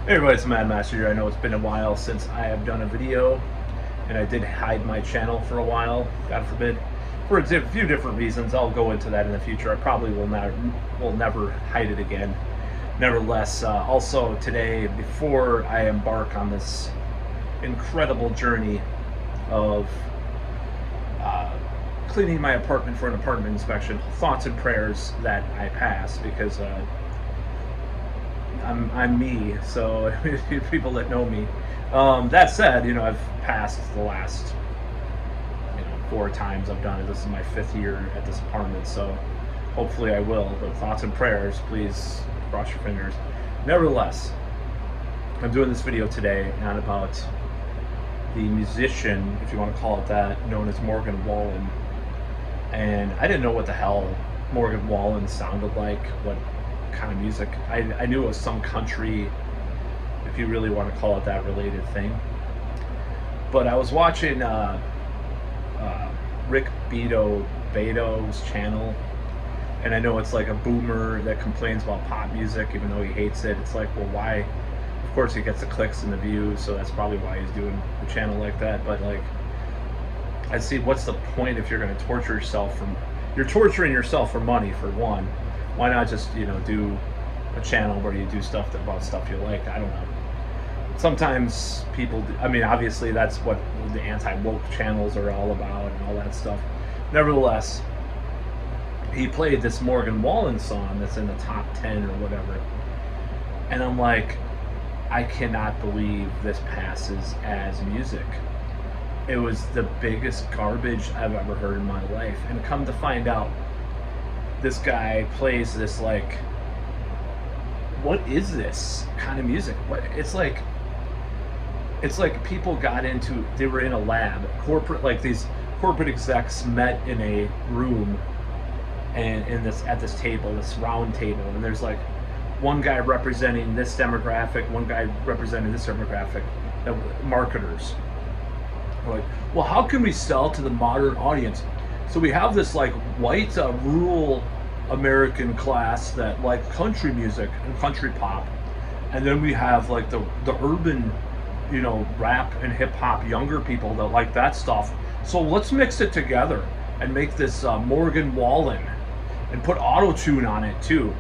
Hey everybody, it's Mad Master here. I know it's been a while since I have done a video, and I did hide my channel for a while, God forbid, for a few different reasons. I'll go into that in the future. I probably will never hide it again. Nevertheless, also today, before I embark on this incredible journey of cleaning my apartment for an apartment inspection, thoughts and prayers that I pass, because I'm me, so people that know me. That said, I've passed the last 4 times I've done it. This is my 5th year at this apartment, so hopefully I will. But thoughts and prayers, please cross your fingers. Nevertheless, I'm doing this video today on about the musician, if you want to call it that, known as Morgan Wallen. And I didn't know what the hell Morgan Wallen sounded like, what kind of music. I knew it was some country, if you really want to call it that, related thing. But I was watching Rick Beto's channel, and I know it's like a boomer that complains about pop music even though he hates it. It's like, well, why? Of course he gets the clicks and the views, so that's probably why he's doing a channel like that. But like, I see, what's the point if you're going to torture yourself you're torturing yourself for money, for one. Why not just, do a channel where you do stuff about stuff you like? I don't know. Sometimes people do, I mean, obviously that's what the anti-woke channels are all about and all that stuff. Nevertheless, he played this Morgan Wallen song that's in the top 10 or whatever. And I'm like, I cannot believe this passes as music. It was the biggest garbage I've ever heard in my life. And come to find out, this guy plays this, like, what is this kind of music? It's like people got into, they were in a lab, these corporate execs met in a room and at this table, this round table, and there's like one guy representing this demographic, one guy representing this demographic, marketers. Like, well, how can we sell to the modern audience? So we have this like white rural American class that like country music and country pop, and then we have like the urban, rap and hip hop younger people that like that stuff. So let's mix it together and make this Morgan Wallen, and put auto-tune on it too.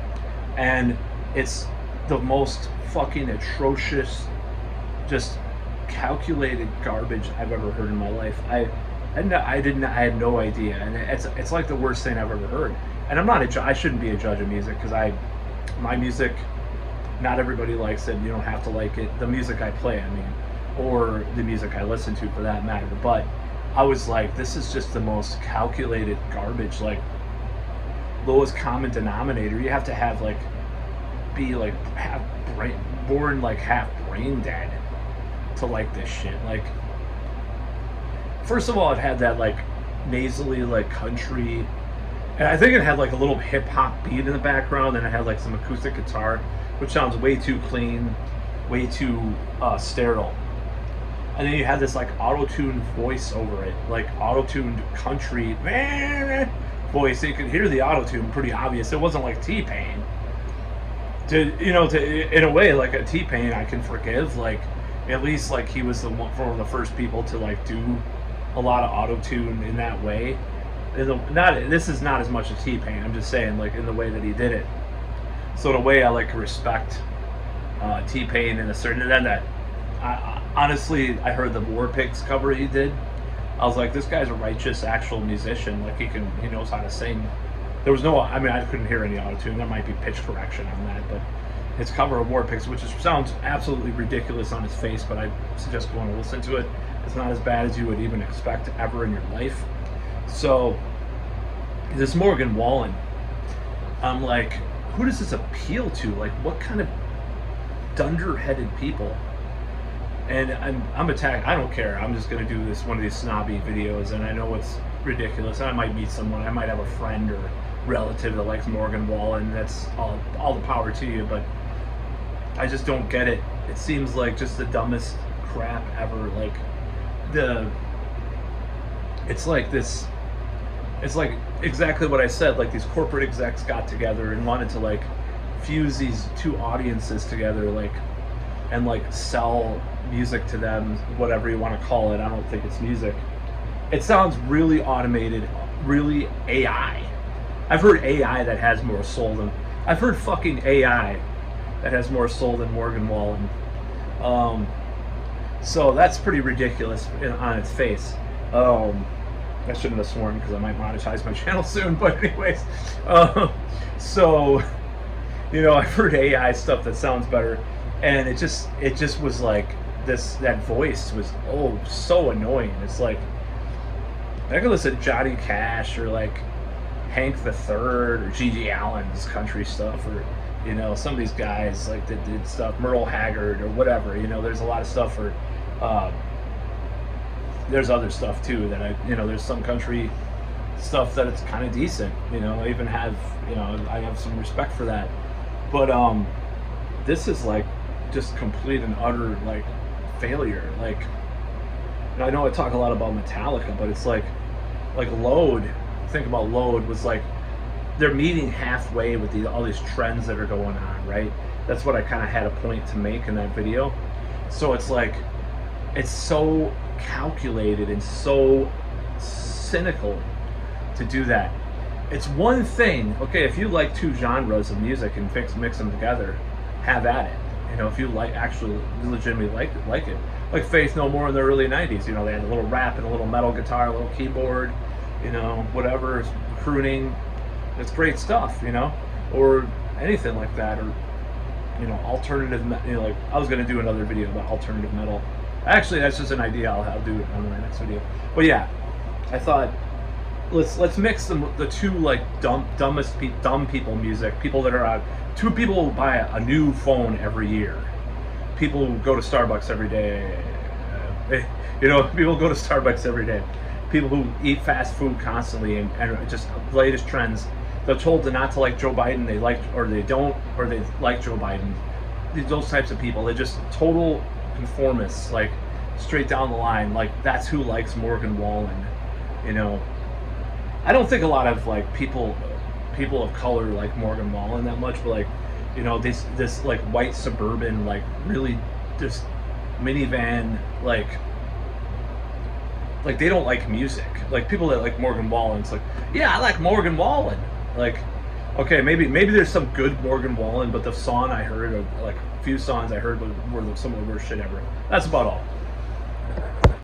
And it's the most fucking atrocious, just calculated garbage I've ever heard in my life. I had no idea, and it's like the worst thing I've ever heard. And I'm not I shouldn't be a judge of music, because my music, not everybody likes it. You don't have to like it. The music I play, or the music I listen to for that matter. But I was like, this is just the most calculated garbage, like lowest common denominator. You have to have be half brain dead to like this shit. Like, first of all, it had that like nasally like country, and I think it had like a little hip hop beat in the background, and it had like some acoustic guitar, which sounds way too clean, way too sterile. And then you had this like auto-tuned voice over it, like auto-tuned country voice. So you could hear the auto-tune, pretty obvious. It wasn't like T-Pain. In a way, like a T-Pain I can forgive. Like, at least like he was one of the first people to like do a lot of auto-tune in that way. This is not as much as T-Pain. I'm just saying, like, in the way that he did it. So in a way, I like respect T-Pain in a certain. And then honestly, I heard the War Pigs cover he did. I was like, this guy's a righteous, actual musician. Like, he knows how to sing. There was no, I couldn't hear any auto-tune. There might be pitch correction on that, but his cover of War Pigs, which sounds absolutely ridiculous on its face, but I suggest going to listen to it. It's not as bad as you would even expect ever in your life. So, this Morgan Wallen, I'm like, who does this appeal to? Like, what kind of dunder-headed people? And I'm attacked. I don't care. I'm just going to do one of these snobby videos, and I know it's ridiculous. I might meet someone. I might have a friend or relative that likes Morgan Wallen. That's all the power to you, but I just don't get it. It seems like just the dumbest crap ever. Like, it's like this. It's like exactly what I said. Like, these corporate execs got together and wanted to like fuse these two audiences together. Like, and like sell music to them, whatever you want to call it. I don't think it's music. It sounds really automated, really AI. I've heard AI that has more soul than I've heard fucking AI that has more soul than Morgan Wallen. So that's pretty ridiculous on its face. I shouldn't have sworn because I might monetize my channel soon. But anyways, so I've heard AI stuff that sounds better, and it just was like that voice was so annoying. It's like I could listen to Johnny Cash or like Hank the Third or G.G. Allen's country stuff, or some of these guys like that did stuff, Merle Haggard or whatever. There's a lot of stuff for. There's other stuff too that there's some country stuff that it's kind of decent. I even have I have some respect for that, but this is like just complete and utter like failure. Like, I know I talk a lot about Metallica, but it's like Load. Think about Load was like they're meeting halfway with all these trends that are going on, right? That's what I kind of had a point to make in that video. So it's like it's so calculated and so cynical to do that. It's one thing, okay, if you like two genres of music and mix them together, have at it. If you actually legitimately like it. Like Faith No More in the early 90s, they had a little rap and a little metal guitar, a little keyboard, whatever, crooning. It's great stuff, or anything like that, or alternative, like I was going to do another video about alternative metal. Actually, that's just an idea. I'll do it on my next video. But yeah, I thought let's mix the two like dumb people music. People that are two people who buy a new phone every year. People who go to Starbucks every day. People go to Starbucks every day. People who eat fast food constantly and just the latest trends. They're told not to like Joe Biden. They like or they don't or they like Joe Biden. Those types of people. They're just total conformists, like straight down the line. Like that's who likes Morgan Wallen. I don't think a lot of like people of color like Morgan Wallen that much, but like this like white suburban like really just minivan like they don't like music. Like people that like Morgan Wallen, it's like, yeah, I like Morgan Wallen. Like, okay, maybe there's some good Morgan Wallen, but the song I heard, or like a few songs I heard, were some of the worst shit ever. That's about all.